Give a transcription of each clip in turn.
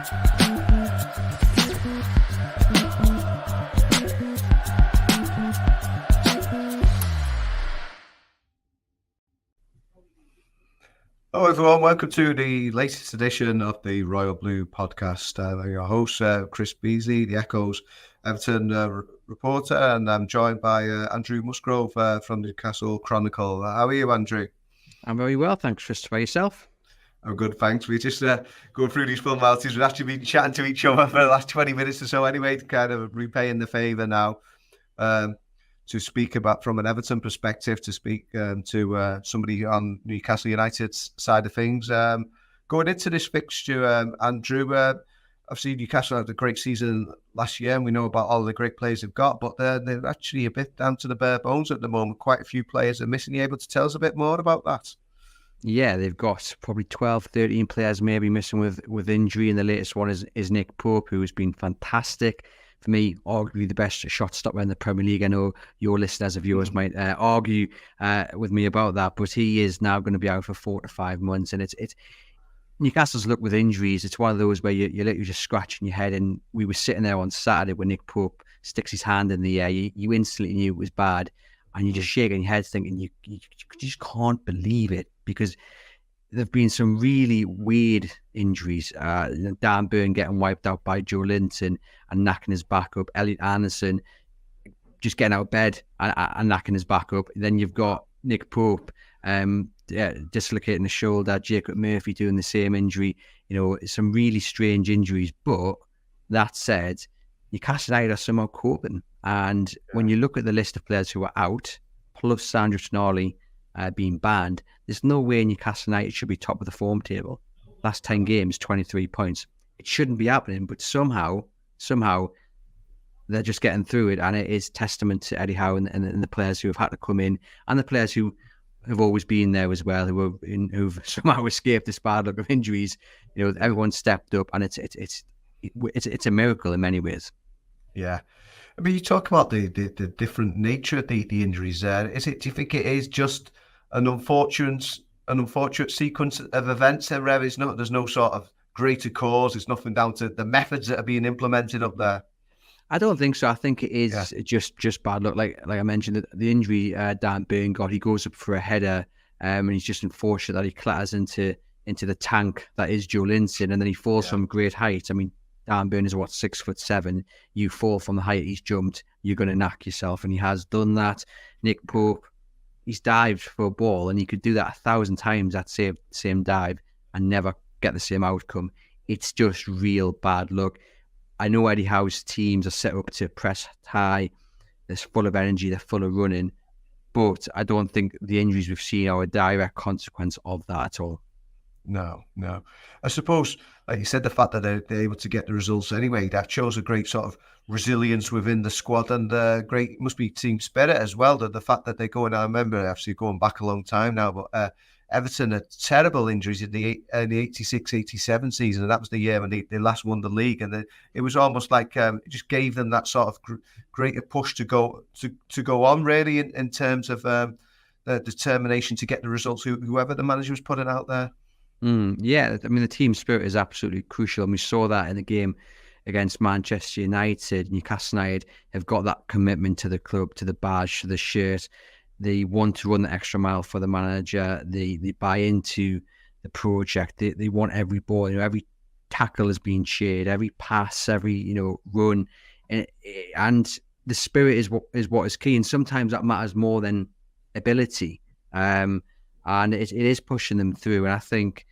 Hello everyone, welcome to the latest edition of the Royal Blue podcast. I'm your host, Chris Beesley, the Echo's Everton reporter, and I'm joined by Andrew Musgrove from the Newcastle Chronicle. How are you, Andrew? I'm very well, thanks, Chris. By yourself? I'm good, thanks. We're just going through these formalities. We've actually been chatting to each other for the last 20 minutes or so anyway, to kind of repaying the favour now. To speak about from an Everton perspective, to speak to somebody on Newcastle United's side of things. Going into this fixture, Andrew, obviously Newcastle had a great season last year, and we know about all the great players they've got, but they're actually a bit down to the bare bones at the moment. Quite a few players are missing. Are you able to tell us a bit more about that? Yeah, they've got probably 12, 13 players maybe missing with injury, and the latest one is Nick Pope, who has been fantastic. For me, arguably the best shot stopper in the Premier League. I know your listeners and viewers might argue with me about that, but he is now going to be out for 4 to 5 months. And it's Newcastle's luck with injuries. It's one of those where you're literally just scratching your head. And we were sitting there on Saturday when Nick Pope sticks his hand in the air. You instantly knew it was bad, and you're just shaking your head thinking you just can't believe it, because there've been some really weird injuries. Dan Burn getting wiped out by Joe Linton and knacking his back up. Elliot Anderson just getting out of bed and knacking his back up. Then you've got Nick Pope dislocating the shoulder. Jacob Murphy doing the same injury. You know, some really strange injuries. But that said, Newcastle United are somehow coping. And when you look at the list of players who are out, plus Sandro Tonali being banned, there's no way Newcastle United should be top of the form table. Last 10 games, 23 points. It shouldn't be happening, but somehow they're just getting through it, and it is testament to Eddie Howe and the players who have had to come in, and the players who have always been there as well, who've somehow escaped this bad luck of injuries. You know, everyone stepped up, and it's a miracle in many ways. Yeah. I mean, you talk about the different nature of the injuries there. Do you think it is just an unfortunate sequence of events there, where there's no sort of greater cause? It's nothing down to the methods that are being implemented up there? I don't think so. I think it is just bad luck. Like I mentioned, the injury Dan Burn got, he goes up for a header, and he's just unfortunate that he clatters into the tank that is Joe Linton, and then he falls from great height. I mean, Dan Burn is 6'7". You fall from the height he's jumped, you're going to knock yourself, and he has done that. Nick Pope, he's dived for a ball, and he could do that 1,000 times, that same dive, and never get the same outcome. It's just real bad luck. I know Eddie Howe's teams are set up to press high. They're full of energy, they're full of running, but I don't think the injuries we've seen are a direct consequence of that at all. No. I suppose, like you said, the fact that they're able to get the results anyway, that shows a great sort of resilience within the squad, and great, must be team spirit as well. The fact that they're going, I remember actually going back a long time now, but Everton had terrible injuries in the 86-87 season, and that was the year when they last won the league, and it was almost like it just gave them that sort of greater push to go on, really, in terms of the determination to get the results, whoever the manager was putting out there. Yeah, I mean, the team spirit is absolutely crucial, and we saw that in the game against Manchester United. Newcastle United have got that commitment to the club, to the badge, to the shirt. They want to run the extra mile for the manager. They buy into the project. They want every ball. You know, every tackle is being cheered, every pass, every run, and the spirit is what is key. And sometimes that matters more than ability. And it is pushing them through. And I think,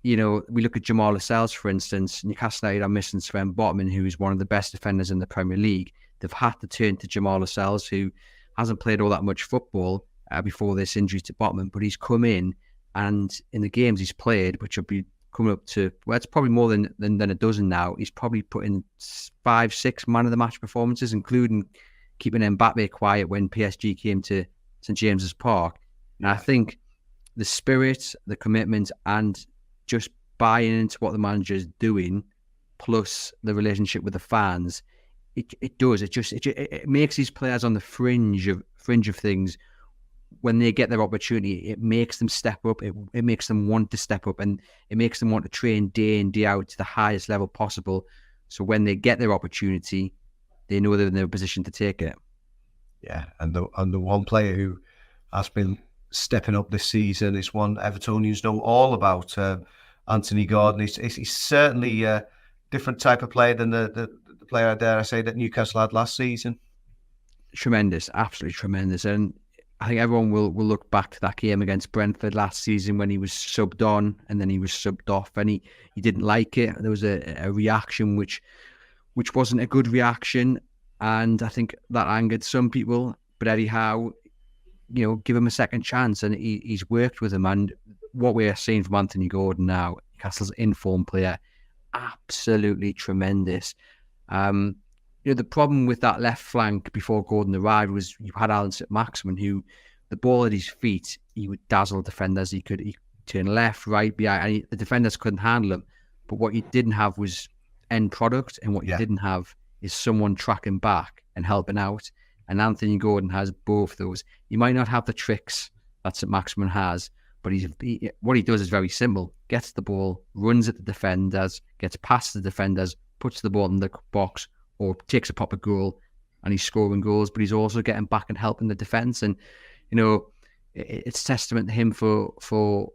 we look at Jamal Lascelles, for instance. Newcastle United are missing Sven Botman, who is one of the best defenders in the Premier League. They've had to turn to Jamal Lascelles, who hasn't played all that much football before this injury to Botman, but he's come in, and in the games he's played, which will be coming up to, well, it's probably more than a dozen now, he's probably put in 5-6 man of the match performances, including keeping Mbappe quiet when PSG came to St James's Park. And I think the spirit, the commitment, and just buying into what the manager is doing, plus the relationship with the fans, it makes these players on the fringe of things when they get their opportunity, it makes them step up. It makes them want to step up, and it makes them want to train day in, day out to the highest level possible. So when they get their opportunity, they know they're in a position to take it. Yeah, and the one player who has been stepping up this season is one Evertonians know all about, Anthony Gordon. He's certainly a different type of player than the player, dare I say, that Newcastle had last season. Tremendous, absolutely tremendous. And I think everyone will look back to that game against Brentford last season when he was subbed on and then he was subbed off, and he didn't like it. There was a reaction which wasn't a good reaction, and I think that angered some people. But Eddie Howe, give him a second chance, and he's worked with him. And what we're seeing from Anthony Gordon now, Castle's in-form player, absolutely tremendous. The problem with that left flank before Gordon arrived was you had Alan St-Maximin, who the ball at his feet, he would dazzle defenders. He could turn left, right, behind, and the defenders couldn't handle him. But what you didn't have was end product, and what you didn't have is someone tracking back and helping out. And Anthony Gordon has both those. He might not have the tricks that St-Maximin has, but what he does is very simple. Gets the ball, runs at the defenders, gets past the defenders, puts the ball in the box, or takes a proper goal, and he's scoring goals, but he's also getting back and helping the defence. And, it's testament to him for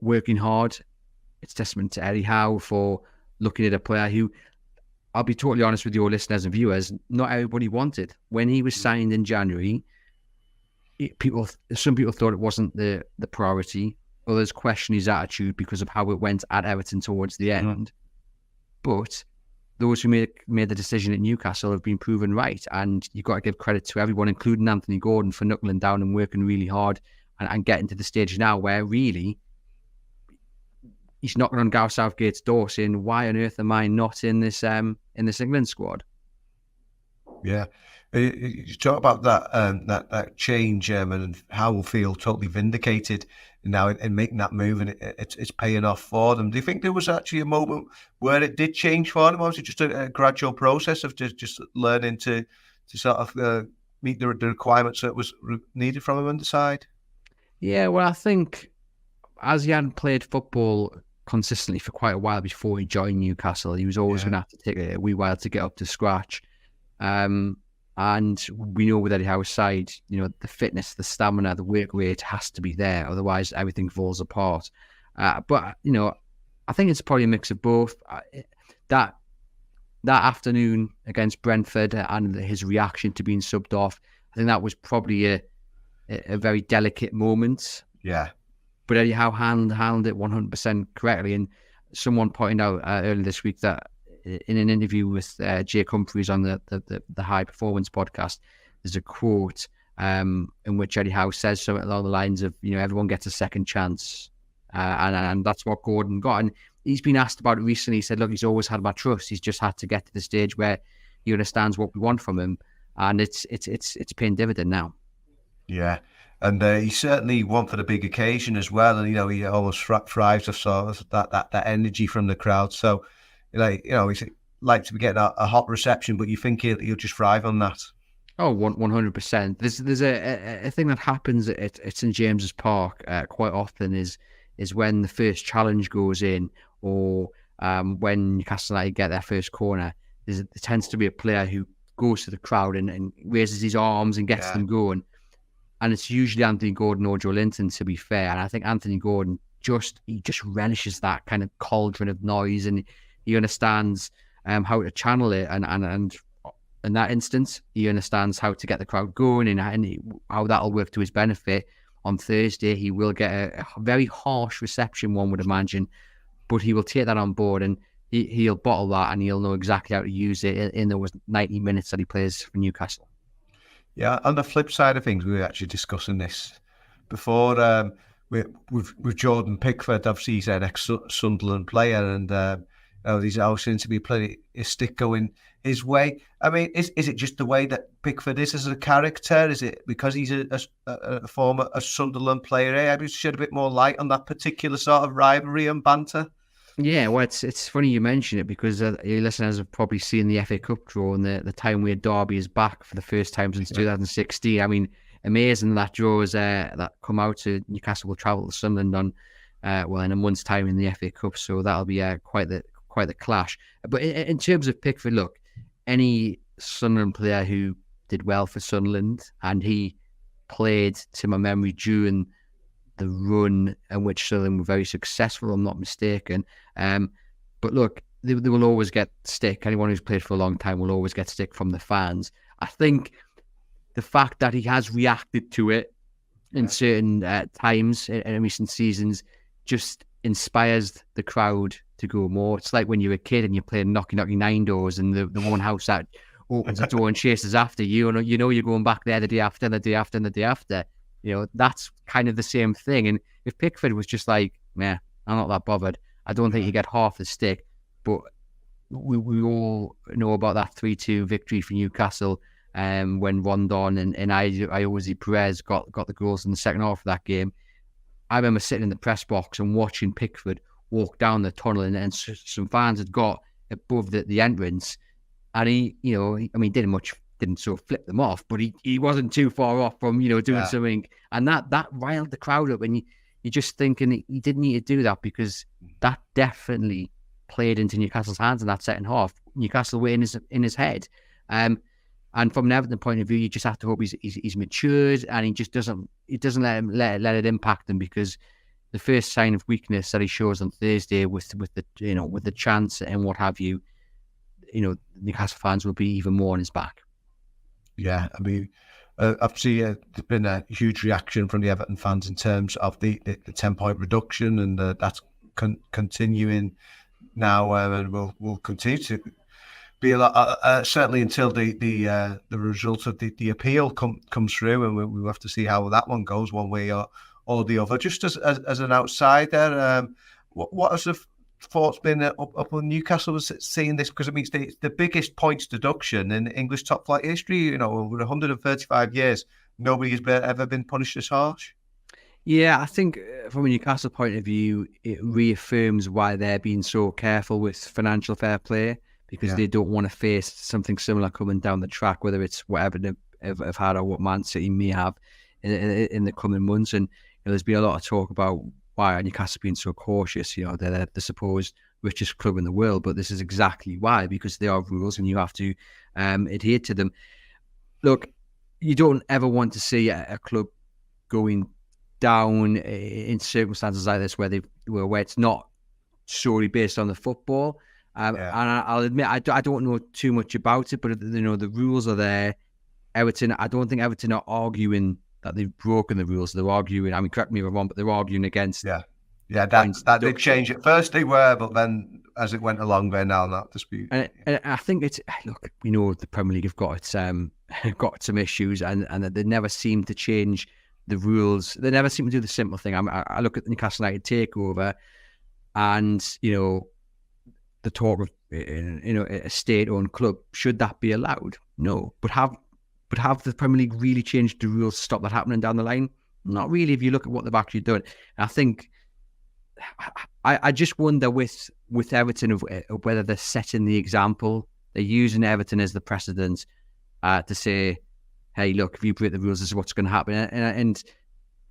working hard. It's testament to Eddie Howe for looking at a player who, I'll be totally honest with your listeners and viewers, not everybody wanted. When he was signed in January, some people thought it wasn't the priority. Others questioned his attitude because of how it went at Everton towards the end. But those who made the decision at Newcastle have been proven right, and you've got to give credit to everyone, including Anthony Gordon, for knuckling down and working really hard and getting to the stage now where really he's knocking on Gareth Southgate's door saying, why on earth am I not in this England squad? Yeah. You talk about that change, and how we'll feel totally vindicated now in making that move, and it's paying off for them. Do you think there was actually a moment where it did change for them, or was it just a gradual process of just learning to sort of meet the requirements that was needed from him on the side? Yeah, well, I think as he hadn't played football consistently for quite a while before he joined Newcastle, he was always going to have to take a wee while to get up to scratch. And we know with Eddie Howe's side, the fitness, the stamina, the work rate has to be there. Otherwise, everything falls apart. But I think it's probably a mix of both. That afternoon against Brentford and his reaction to being subbed off, I think that was probably a very delicate moment. Yeah. But Eddie Howe handled it 100% correctly. And someone pointed out earlier this week that in an interview with Jake Humphries on the High Performance podcast, there's a quote in which Eddie Howe says something along the lines of, everyone gets a second chance. And that's what Gordon got. And he's been asked about it recently. He said, look, he's always had my trust. He's just had to get to the stage where he understands what we want from him. And it's paying dividend now. Yeah. And he's certainly one for the big occasion as well. And, he almost thrives off sort of that energy from the crowd. So, he's like to be getting a hot reception, but you think he'll just thrive on that? Oh, 100%. There's a thing that happens at St James's Park quite often is when the first challenge goes in, or when Newcastle United get their first corner. There tends to be a player who goes to the crowd and raises his arms and gets them going. And it's usually Anthony Gordon or Joe Linton, to be fair. And I think Anthony Gordon just relishes that kind of cauldron of noise, and he understands how to channel it. And in that instance, he understands how to get the crowd going and how that'll work to his benefit. On Thursday, he will get a very harsh reception, one would imagine, but he will take that on board, and he'll bottle that, and he'll know exactly how to use it in those 90 minutes that he plays for Newcastle. Yeah, on the flip side of things, we were actually discussing this before with Jordan Pickford. Obviously, he's an ex-Sunderland player, and he's always seems to be playing his stick going his way. I mean, is it just the way that Pickford is as a character? Is it because he's a former Sunderland player? Maybe shed a bit more light on that particular sort of rivalry and banter. Yeah, well, it's funny you mention it, because your listeners have probably seen the FA Cup draw and the time where Derby is back for the first time since 2016. I mean, amazing that draws that come out to Newcastle will travel to Sunderland on in a month's time in the FA Cup, so that'll be quite the clash. But in terms of Pickford, look, any Sunderland player who did well for Sunderland, and he played, to my memory, during the run in which Sunderland were very successful, I'm not mistaken. But look, they will always get stick. Anyone who's played for a long time will always get stick from the fans. I think the fact that he has reacted to it in certain times in recent seasons just inspires the crowd to go more. It's like when you're a kid and you're playing knocky nine doors, and the one house that opens the door and chases after you, and you know you're going back there the day after and the day after and the day after. You know, that's kind of the same thing. And if Pickford was just like, meh, I'm not that bothered, I don't think he'd get half the stick. But we all know about that 3-2 victory for Newcastle when Rondon and Ayoze Perez got the goals in the second half of that game. I remember sitting in the press box and watching Pickford walk down the tunnel, and some fans had got above the entrance, and he didn't sort of flip them off, but he wasn't too far off from doing something, and that riled the crowd up, and you're just thinking he didn't need to do that, because that definitely played into Newcastle's hands in that second half. Newcastle were in his head, and from an Everton point of view, you just have to hope he's matured, and he just doesn't let it impact him, because the first sign of weakness that he shows on Thursday with the chance and what have you, Newcastle fans will be even more on his back. Yeah, I mean, obviously there's been a huge reaction from the Everton fans in terms of the 10-point reduction, and that's continuing now, and will continue to be a lot, certainly until the result of the appeal comes through, and we'll have to see how that one goes, one way or the other. Just as an outsider, what has the thoughts been up on Newcastle was seeing this? Because I mean, it's the biggest points deduction in English top flight history. Over 135 years, nobody has ever been punished this harsh. Yeah, I think from a Newcastle point of view, it reaffirms why they're being so careful with financial fair play, because they don't want to face something similar coming down the track, whether it's whatever they've had or what Man City may have in the coming months. And there's been a lot of talk about why Newcastle being so cautious. They're the supposed richest club in the world, but this is exactly why, because there are rules and you have to adhere to them. Look, you don't ever want to see a club going down in circumstances like this where it's not solely based on the football. And I'll admit I don't know too much about it, but the rules are there. Everton, I don't think Everton are arguing that they've broken the rules. They're arguing, I mean, correct me if I'm wrong, but they're arguing against. That did change. At first they were, but then as it went along, they're now not disputing. And I think look, we know the Premier League have got some issues, and they never seem to change the rules. They never seem to do the simple thing. I look at the Newcastle United takeover, and the talk of a state-owned club, should that be allowed? No, but have the Premier League really changed the rules to stop that happening down the line? Not really, if you look at what they've actually done. And I think I just wonder with Everton of whether they're setting the example. They're using Everton as the precedent to say, hey, look, if you break the rules, this is what's going to happen. And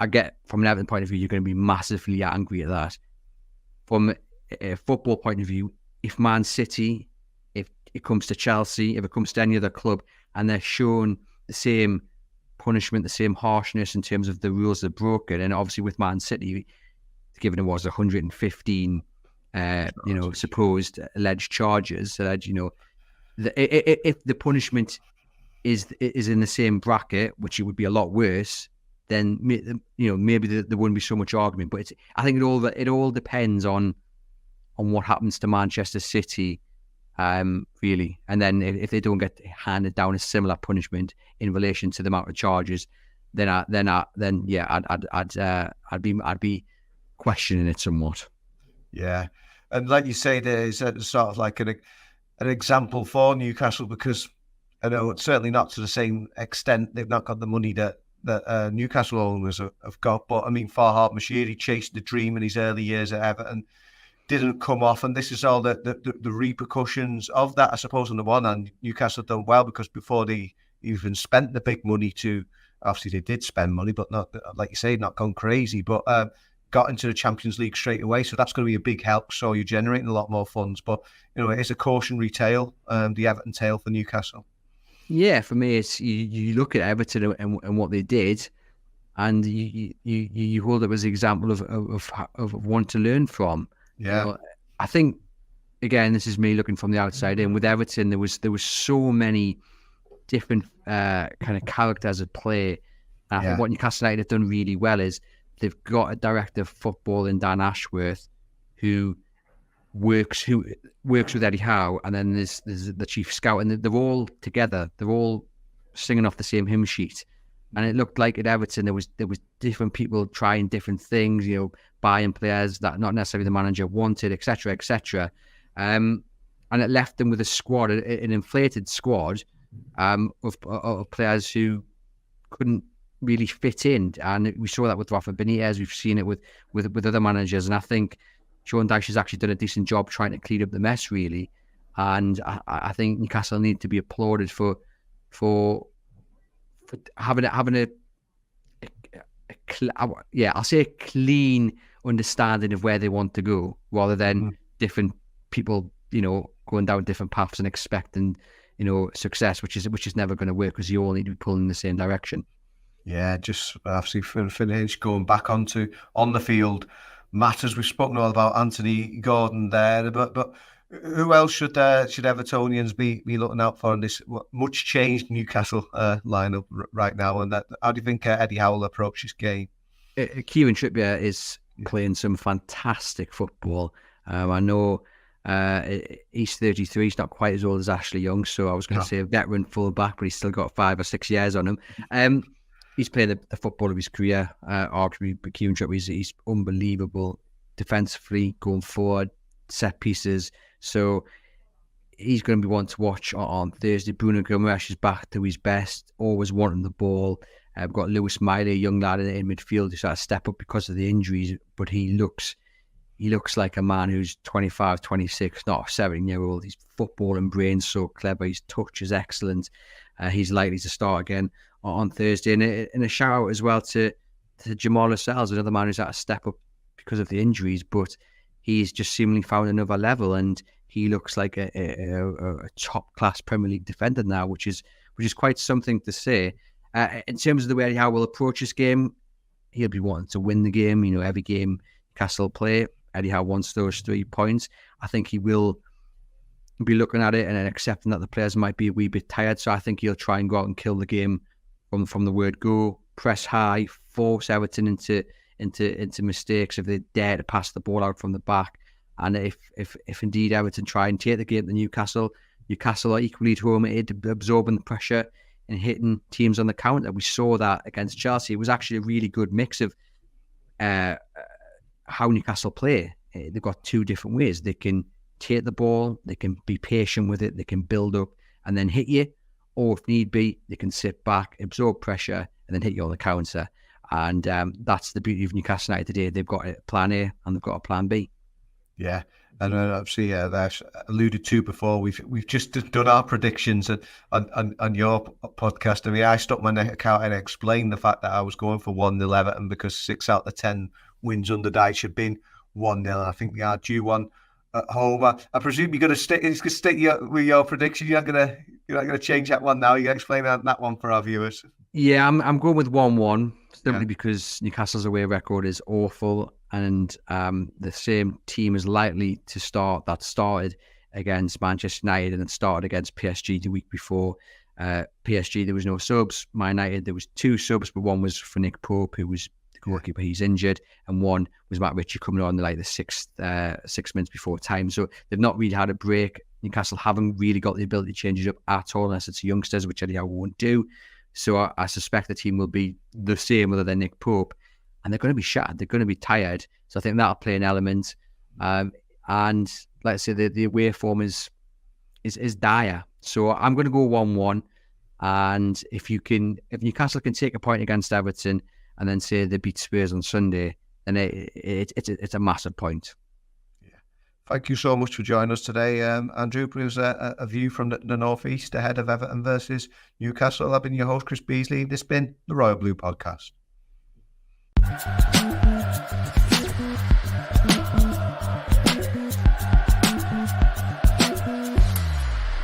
I get, from an Everton point of view, you're going to be massively angry at that. From a football point of view, if Man City, if it comes to Chelsea, if it comes to any other club, and they're shown the same punishment, the same harshness in terms of the rules they've broken, and obviously with Man City, given it was 115, supposed alleged charges, if the punishment is in the same bracket, which it would be a lot worse, then maybe there wouldn't be so much argument. But I think it all depends on what happens to Manchester City, really. And then if they don't get handed down a similar punishment in relation to the amount of charges, then I'd be questioning it somewhat. Yeah, and like you say, there is sort of like an example for Newcastle, because I know it's certainly not to the same extent. They've not got the money that Newcastle owners have got. But I mean, Farhad Moshiri chased the dream in his early years at Everton, didn't come off, and this is all the repercussions of that. I suppose on the one hand, Newcastle done well, because before they even spent the big money to obviously they did spend money, but not, like you say, not gone crazy, but got into the Champions League straight away. So that's going to be a big help. So you're generating a lot more funds. But, it is a cautionary tale, the Everton tale for Newcastle. Yeah, for me, it's you look at Everton and what they did, and you hold up as an example of one to learn from. Yeah. I think, again, this is me looking from the outside in. With Everton, there was so many different kind of characters at play. I think what Newcastle United have done really well is they've got a director of football in Dan Ashworth who works with Eddie Howe, and then there's the chief scout, and they're all together. They're all singing off the same hymn sheet. And it looked like at Everton there was different people trying different things, buying players that not necessarily the manager wanted, etc., etc. And it left them with a squad, an inflated squad of players who couldn't really fit in. And we saw that with Rafa Benitez. We've seen it with other managers, and I think Sean Dyche has actually done a decent job trying to clean up the mess, really. And I think Newcastle need to be applauded for having I'll say a clean understanding of where they want to go, rather than different people, going down different paths and expecting, success, which is never going to work, because you all need to be pulling in the same direction. Yeah, just obviously finish going back on the field matters. We've spoken all about Anthony Gordon there, but who else should Evertonians be looking out for in this much changed Newcastle lineup right now? And how do you think Eddie Howe will approach this game? Kieran Trippier is playing some fantastic football. I know he's 33. He's not quite as old as Ashley Young, so I was going to say a veteran full-back, but he's still got 5 or 6 years on him. He's playing the football of his career, arguably, but Kieran Trippier, he's unbelievable defensively, going forward, set pieces. So he's going to be one to watch on Thursday. Bruno Guimaraes is back to his best, always wanting the ball. We've got Lewis Miley, a young lad in midfield, who sort of step up because of the injuries, but he looks like a man who's 25, 26, not a 7-year-old. His footballing brain's so clever. His touch is excellent. He's likely to start again on Thursday. And a shout out as well to Jamal Lascelles, another man who's had to step up because of the injuries, but he's just seemingly found another level, and he looks like a top class Premier League defender now, which is quite something to say. In terms of the way Eddie Howe will approach this game, he'll be wanting to win the game. Every game Newcastle play, Eddie Howe wants those 3 points. I think he will be looking at it and accepting that the players might be a wee bit tired. So I think he'll try and go out and kill the game from the word go, press high, force Everton into mistakes if they dare to pass the ball out from the back. And if indeed Everton try and take the game to Newcastle are equally determined to absorbing the pressure and hitting teams on the counter. We saw that against Chelsea. It was actually a really good mix of how Newcastle play. They've got 2 different ways. They can take the ball, they can be patient with it, they can build up and then hit you, or if need be, they can sit back, absorb pressure, and then hit you on the counter. And that's the beauty of Newcastle United today. They've got a plan A and they've got a plan B. Yeah, and obviously, that's alluded to before. We've just done our predictions on your podcast. I mean, I stuck my neck out and explained the fact that I was going for 1-0 Everton because 6 out of the 10 wins under Dyche have been 1-0. I think they are due one at home. I presume you're going to stick with your prediction. You're not going to change that one now. You can explain that one for our viewers. Yeah, I'm going with 1-1 simply because Newcastle's away record is awful, and the same team is likely to start that started against Manchester United and it started against PSG the week before. PSG, there was no subs. Man United, there was 2 subs, but one was for Nick Pope, who was the goalkeeper. He's injured, and one was Matt Ritchie coming on like the 6 minutes before time. So they've not really had a break. Newcastle haven't really got the ability to change it up at all unless it's youngsters, which Eddie Howe won't do. So I suspect the team will be the same other than Nick Pope, and they're going to be shattered. They're going to be tired. So I think that'll play an element. And like I say, the away form is dire. So I'm going to go 1-1. And if Newcastle can take a point against Everton and then say they beat Spurs on Sunday, then it's a massive point. Thank you so much for joining us today, Andrew. It was a view from the North East ahead of Everton versus Newcastle. I've been your host, Chris Beesley. This has been the Royal Blue Podcast.